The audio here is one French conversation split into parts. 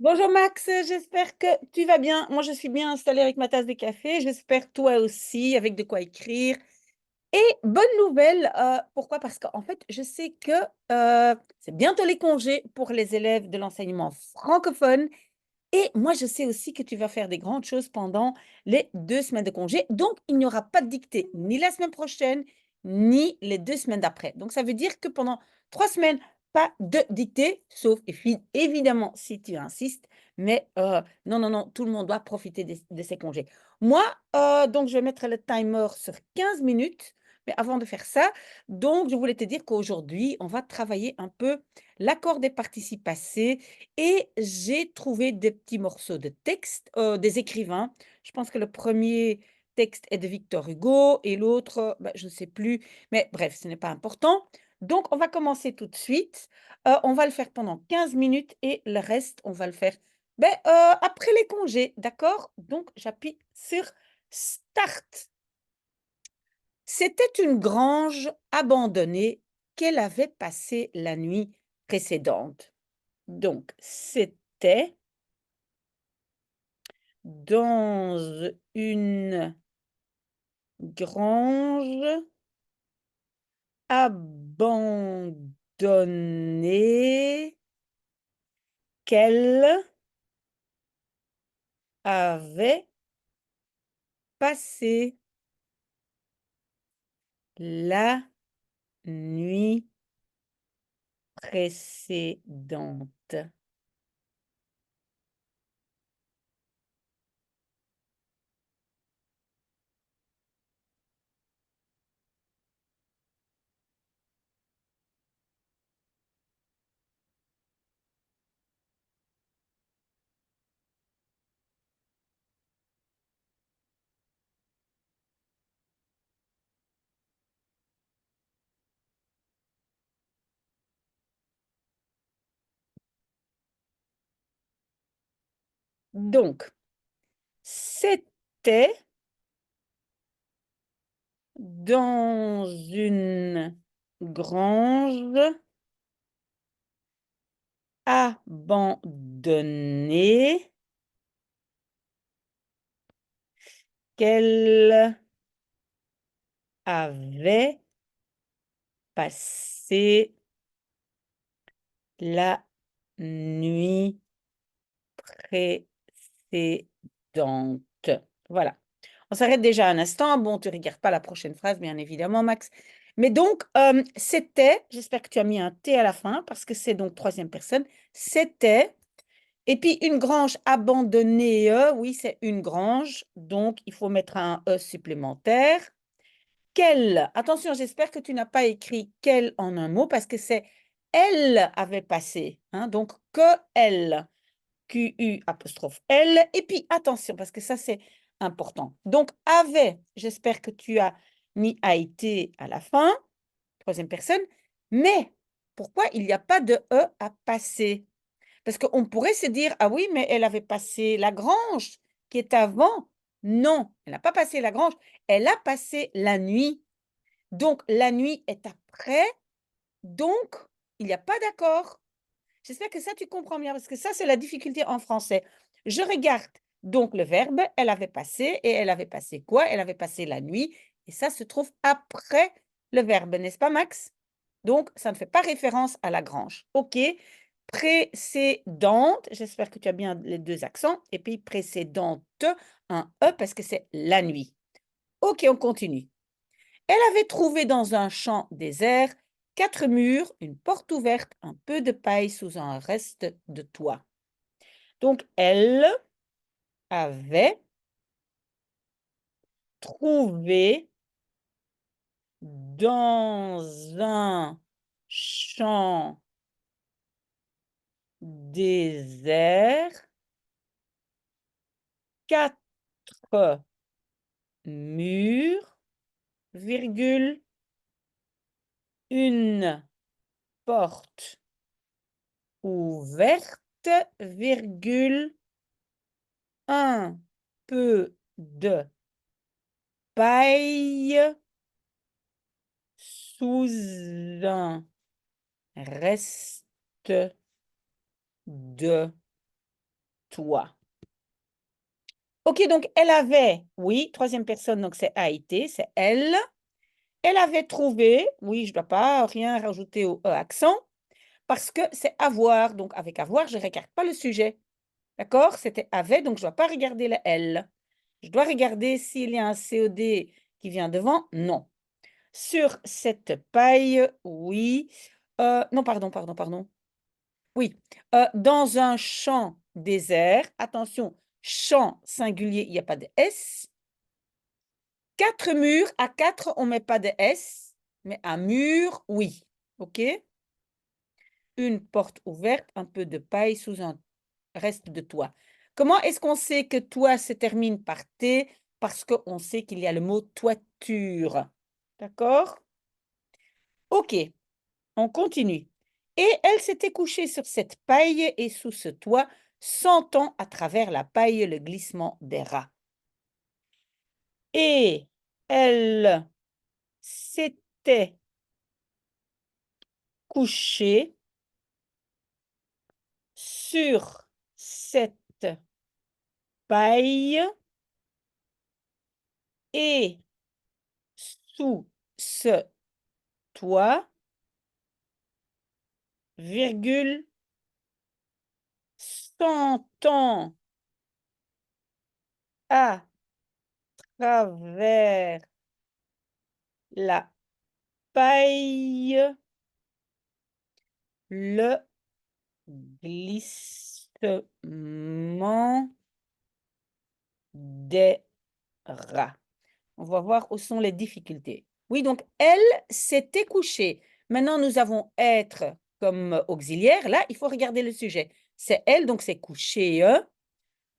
Bonjour Max, j'espère que tu vas bien. Moi, je suis bien installée avec ma tasse de café. J'espère toi aussi, avec de quoi écrire. Et bonne nouvelle, pourquoi? Parce qu'en fait, je sais que c'est bientôt les congés pour les élèves de l'enseignement francophone. Et moi, je sais aussi que tu vas faire des grandes choses pendant les 2 semaines de congé. Donc, il n'y aura pas de dictée ni la semaine prochaine, ni les 2 semaines d'après. Donc, ça veut dire que pendant 3 semaines, pas de dictée, sauf évidemment si tu insistes. Mais non, non, non, tout le monde doit profiter de ses congés. Moi, donc, je vais mettre le timer sur 15 minutes. Mais avant de faire ça, donc, je voulais te dire qu'aujourd'hui, on va travailler un peu l'accord des participes passés et j'ai trouvé des petits morceaux de texte, des écrivains. Je pense que le premier texte est de Victor Hugo et l'autre, bah, je ne sais plus, mais bref, ce n'est pas important. Donc, on va commencer tout de suite. On va le faire pendant 15 minutes et le reste, on va le faire ben, après les congés, d'accord? Donc, j'appuie sur Start. C'était une grange abandonnée qu'elle avait passée la nuit précédente. Donc, c'était dans une grange abandonnée qu'elle avait passé la nuit précédente. Donc, c'était dans une grange abandonnée qu'elle avait passé la nuit précédente. Voilà. On s'arrête déjà un instant. Bon, tu ne regardes pas la prochaine phrase, bien évidemment, Max. Mais donc, c'était, j'espère que tu as mis un T à la fin, parce que c'est donc troisième personne, c'était, et puis une grange abandonnée, oui, c'est une grange, donc il faut mettre un E supplémentaire. Quelle, attention, j'espère que tu n'as pas écrit quelle en un mot, parce que c'est elle avait passé, hein, donc que elle. Q-U apostrophe L. Et puis, attention, parce que ça, c'est important. Donc, avait, j'espère que tu as mis a été à la fin, troisième personne. Mais pourquoi il n'y a pas de E à passer? Parce qu'on pourrait se dire, ah oui, mais elle avait passé la grange qui est avant. Non, elle n'a pas passé la grange. Elle a passé la nuit. Donc, la nuit est après. Donc, il n'y a pas d'accord. J'espère que ça, tu comprends bien, parce que ça, c'est la difficulté en français. Je regarde donc le verbe, elle avait passé, et elle avait passé quoi? Elle avait passé la nuit, et ça se trouve après le verbe, n'est-ce pas, Max? Donc, ça ne fait pas référence à la grange. OK. Précédente, j'espère que tu as bien les deux accents, et puis précédente, un E, parce que c'est la nuit. OK, on continue. Elle avait trouvé dans un champ désert 4 murs, une porte ouverte, un peu de paille sous un reste de toit. Donc, elle avait trouvé dans un champ désert 4 murs, virgule, une porte ouverte, virgule, un peu de paille sous un reste de toi. Ok, donc elle avait, oui, troisième personne, donc c'est a été, c'est elle. Elle avait trouvé, oui, je ne dois pas rien rajouter au accent, parce que c'est avoir. Donc avec avoir, je ne regarde pas le sujet. D'accord? C'était avait, donc je ne dois pas regarder le L. Je dois regarder s'il y a un COD qui vient devant. Non. Sur cette paille, oui. Non, pardon. Oui. Dans un champ désert, attention, champ singulier, il n'y a pas de S. 4 murs, à 4, on ne met pas de S, mais un mur, oui. OK? Une porte ouverte, un peu de paille sous un reste de toit. Comment est-ce qu'on sait que toit se termine par T? Parce qu'on sait qu'il y a le mot toiture. D'accord? OK, on continue. Et elle s'était couchée sur cette paille et sous ce toit, sentant à travers la paille le glissement des rats. Et elle s'était couchée sur cette paille et sous ce toit, virgule, sentant à travers la paille le glissement des rats. On va voir où sont les difficultés. Oui, donc elle s'était couchée. Maintenant, nous avons être comme auxiliaire. Là, il faut regarder le sujet. C'est elle, donc c'est couché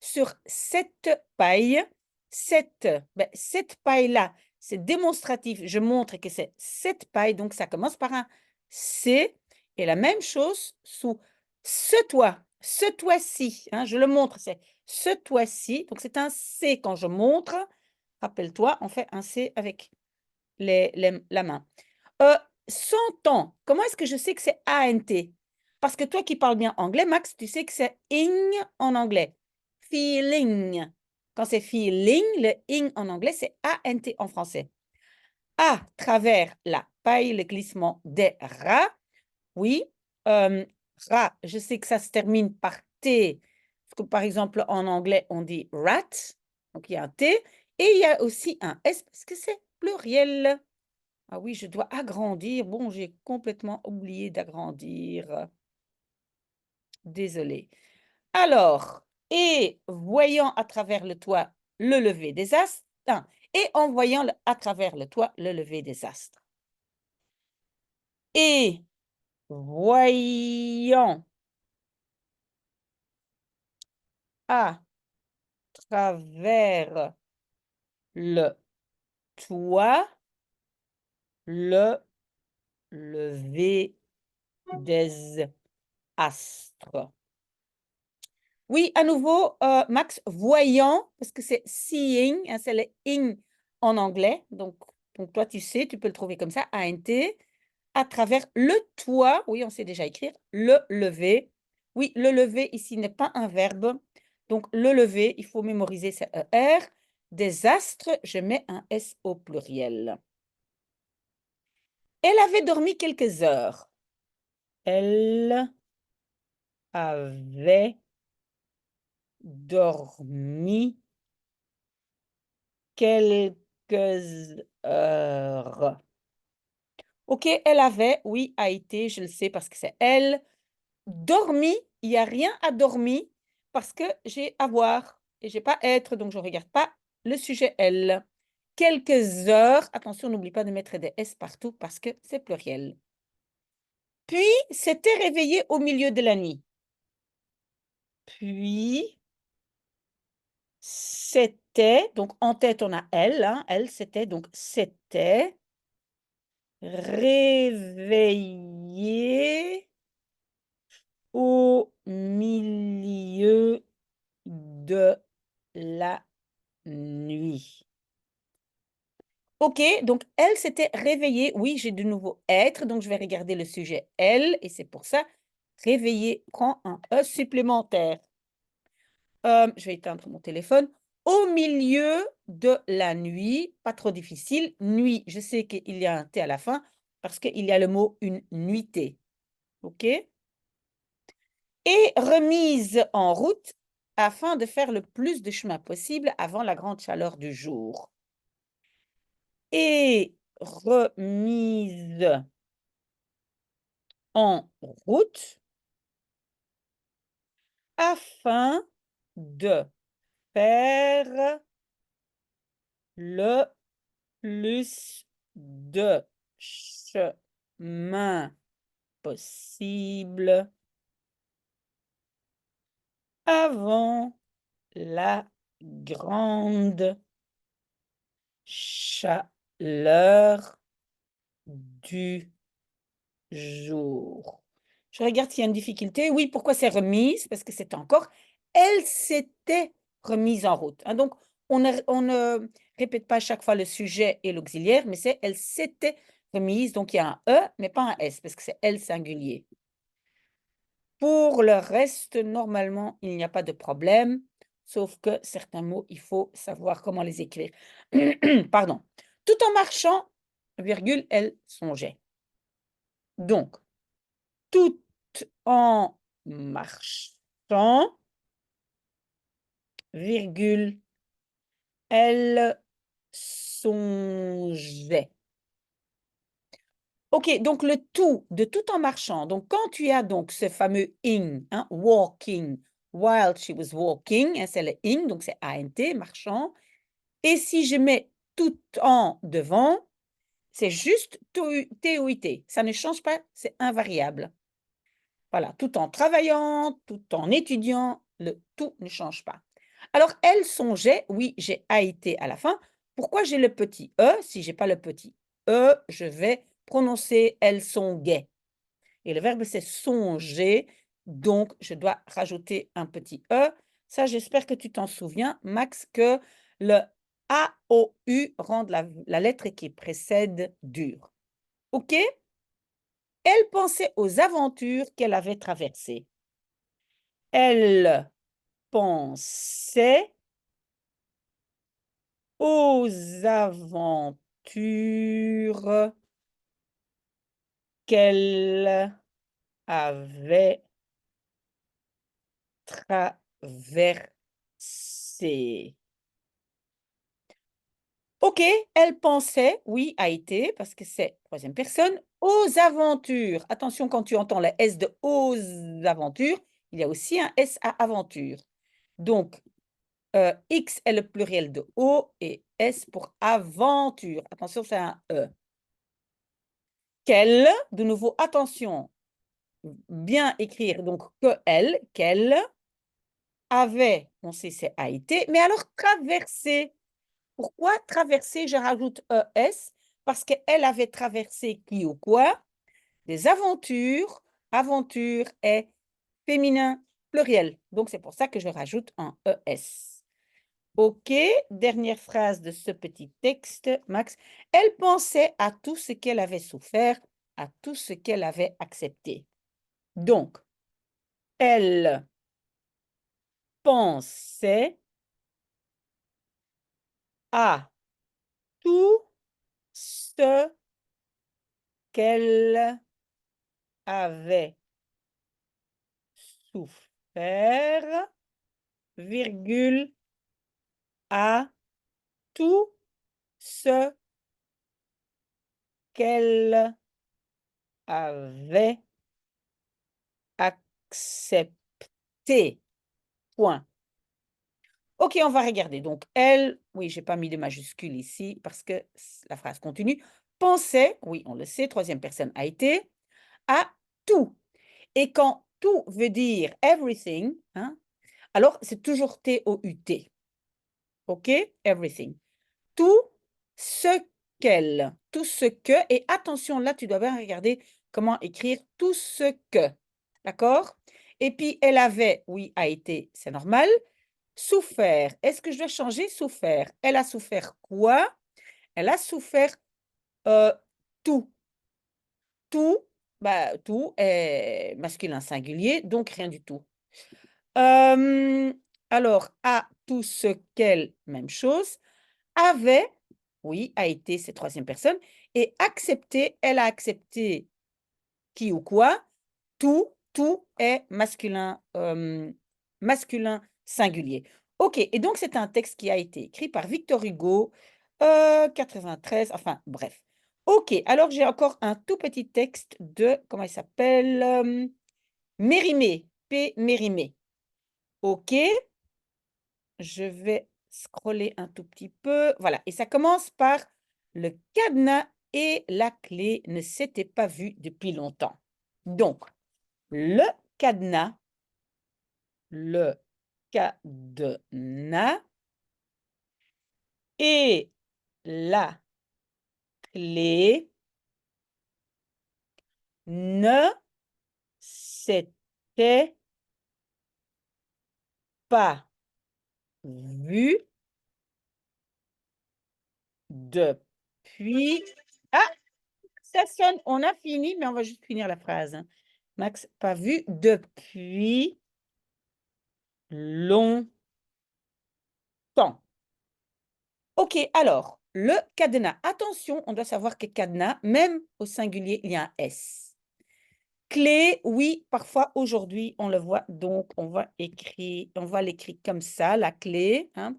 sur cette paille. Cette paille-là, c'est démonstratif. Je montre que c'est cette paille, donc ça commence par un C. Et la même chose sous ce toit-ci. Hein, je le montre, c'est ce toit-ci. Donc c'est un C quand je montre. Rappelle-toi, on fait un C avec la main. 100 ans. Comment est-ce que je sais que c'est A-N-T? Parce que toi qui parles bien anglais, Max, tu sais que c'est ing en anglais. Feeling. Quand c'est feeling, le ing en anglais, c'est A-N-T en français. À travers la paille, le glissement des rats. Oui. Rat, je sais que ça se termine par T. Parce que, par exemple, en anglais, on dit rat. Donc, il y a un T. Et il y a aussi un S parce que c'est pluriel. Ah oui, je dois agrandir. Bon, j'ai complètement oublié d'agrandir. Désolée. Alors, et voyant à travers le toit le lever des astres, et en voyant à travers le toit le lever des astres. Et voyant à travers le toit le lever des astres. Oui, à nouveau, Max, voyant, parce que c'est seeing, hein, c'est le ing en anglais. Donc, toi, tu sais, tu peux le trouver comme ça, A-N-T, à travers le toit. Oui, on sait déjà écrire. Le lever. Oui, le lever ici n'est pas un verbe. Donc, le lever, il faut mémoriser, c'est ER. Des astres, je mets un S au pluriel. Elle avait dormi quelques heures. Elle avait dormi quelques heures. OK, elle avait, oui, a été, je le sais parce que c'est elle. Dormi, il n'y a rien à dormir parce que j'ai avoir et j'ai pas être, donc je ne regarde pas le sujet elle. Quelques heures, attention, n'oublie pas de mettre des S partout parce que c'est pluriel. Puis, s'était réveillé au milieu de la nuit. Puis, c'était, donc en tête on a elle, hein, elle c'était, donc c'était réveillé au milieu de la nuit. OK, donc elle s'était réveillée. Oui, j'ai de nouveau être, donc je vais regarder le sujet elle, et c'est pour ça, réveillée prend un E supplémentaire. je vais éteindre mon téléphone. Au milieu de la nuit, pas trop difficile. Nuit, je sais qu'il y a un T à la fin parce qu'il y a le mot une nuitée. OK? Et remise en route afin de faire le plus de chemin possible avant la grande chaleur du jour. Et remise en route afin de faire le plus de chemin possible avant la grande chaleur du jour. Je regarde s'il y a une difficulté. Oui, pourquoi c'est remise? Parce que c'est encore, elle s'était remise en route. Hein. Donc, on ne répète pas à chaque fois le sujet et l'auxiliaire, mais c'est elle s'était remise. Donc, il y a un E, mais pas un S, parce que c'est elle singulier. Pour le reste, normalement, il n'y a pas de problème, sauf que certains mots, il faut savoir comment les écrire. Pardon. Tout en marchant, virgule, elle songeait. Donc, tout en marchant, virgule, elle songeait. OK, donc le tout, de tout en marchant. Donc, quand tu as donc ce fameux ing, hein, walking, while she was walking, hein, c'est le ing, donc c'est ANT, marchant. Et si je mets tout en devant, c'est juste TOIT. Ça ne change pas, c'est invariable. Voilà, tout en travaillant, tout en étudiant, le tout ne change pas. Alors, elle songeait, oui, j'ai AIT à la fin. Pourquoi j'ai le petit E? Si j'ai pas le petit E, je vais prononcer elle songeait. Et le verbe, c'est songer, donc je dois rajouter un petit E. Ça, j'espère que tu t'en souviens, Max, que le AOU rend la lettre qui précède dure. OK? Elle pensait aux aventures qu'elle avait traversées. Elle pensait aux aventures qu'elle avait traversées. OK, elle pensait, oui, a été, parce que c'est troisième personne, aux aventures. Attention, quand tu entends le S de aux aventures, il y a aussi un S à aventure. Donc, X est le pluriel de O et S pour aventure. Attention, c'est un E. Qu'elle, de nouveau, attention, bien écrire, donc que elle, qu'elle avait, on sait c'est a été, mais alors traverser. Pourquoi traverser, je rajoute ES? Parce qu'elle avait traversé qui ou quoi? Des aventures. Aventure est féminin pluriel. Donc, c'est pour ça que je rajoute un ES. OK, dernière phrase de ce petit texte, Max. Elle pensait à tout ce qu'elle avait souffert, à tout ce qu'elle avait accepté. Donc, elle pensait à tout ce qu'elle avait souffert, virgule, à tout ce qu'elle avait accepté. Point. OK, on va regarder. Donc, elle, oui, j'ai pas mis de majuscule ici parce que la phrase continue. Pensait, oui, on le sait, troisième personne a été, à tout. Et quand tout veut dire everything, hein, alors c'est toujours T-O-U-T. OK? Everything. Tout ce qu'elle, tout ce que, et attention, là, tu dois bien regarder comment écrire tout ce que. D'accord? Et puis, elle avait, oui, a été, c'est normal. Souffert. Est-ce que je dois changer souffert? Elle a souffert quoi? Elle a souffert tout. Tout, bah, tout est masculin singulier, donc rien du tout. Alors, a, tout ce qu'elle, même chose. Avait, oui, a été, c'est troisième personne. Et accepté, elle a accepté qui ou quoi. Tout est masculin, masculin singulier. OK, et donc c'est un texte qui a été écrit par Victor Hugo, 93, enfin bref. OK, alors j'ai encore un tout petit texte de, comment il s'appelle? Mérimée, P. Mérimée. OK, je vais scroller un tout petit peu. Voilà, et ça commence par: «Le cadenas et la clé ne s'étaient pas vus depuis longtemps». Donc, le cadenas, le cadenas et la clé ne s'étaient pas vus depuis. Ah! Ça sonne, on a fini, mais on va juste finir la phrase, hein. Max, pas vu depuis longtemps. OK, alors, le cadenas. Attention, on doit savoir que cadenas, même au singulier, il y a un S. Clé, oui, parfois aujourd'hui, on le voit, donc on va l'écrire comme ça, la clé, hein.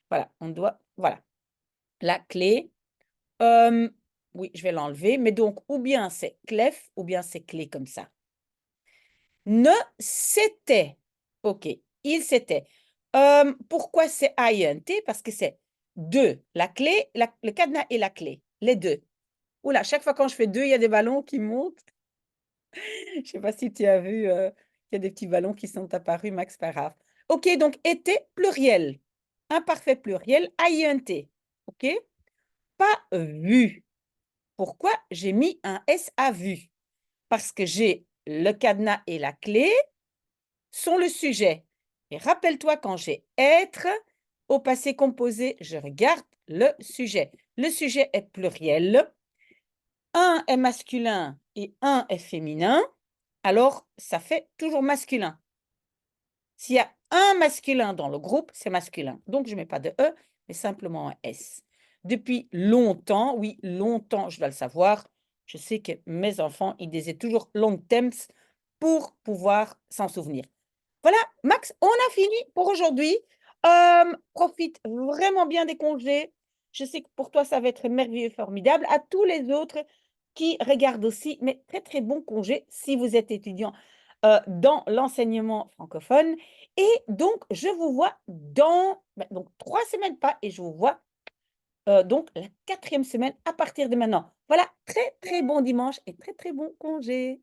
Voilà, voilà, la clé. Oui, je vais l'enlever, mais donc, ou bien c'est clef, ou bien c'est clé comme ça. Ne s'était. OK, il s'était. Pourquoi c'est INT? Parce que c'est deux. La clé, le cadenas et la clé, les deux. Ouh là, chaque fois quand je fais deux, il y a des ballons qui montent. Je ne sais pas si tu as vu, il y a des petits ballons qui sont apparus, Max, pas grave. OK, donc était pluriel. Imparfait pluriel, INT. OK? Pas vu. Pourquoi j'ai mis un S à vu? Parce que j'ai le cadenas et la clé sont le sujet. Et rappelle-toi, quand j'ai être, au passé composé, je regarde le sujet. Le sujet est pluriel. Un est masculin et un est féminin. Alors, ça fait toujours masculin. S'il y a un masculin dans le groupe, c'est masculin. Donc, je ne mets pas de E, mais simplement un S. Depuis longtemps, oui, longtemps, je dois le savoir. Je sais que mes enfants, ils disaient toujours long temps pour pouvoir s'en souvenir. Voilà, Max, on a fini pour aujourd'hui. Profite vraiment bien des congés. Je sais que pour toi, ça va être merveilleux, formidable. À tous les autres qui regardent aussi, mais très, très bon congé si vous êtes étudiant dans l'enseignement francophone. Et donc, je vous vois dans donc 3 semaines pas, et je vous vois donc la 4e semaine à partir de maintenant. Voilà, très, très bon dimanche et très, très bon congé.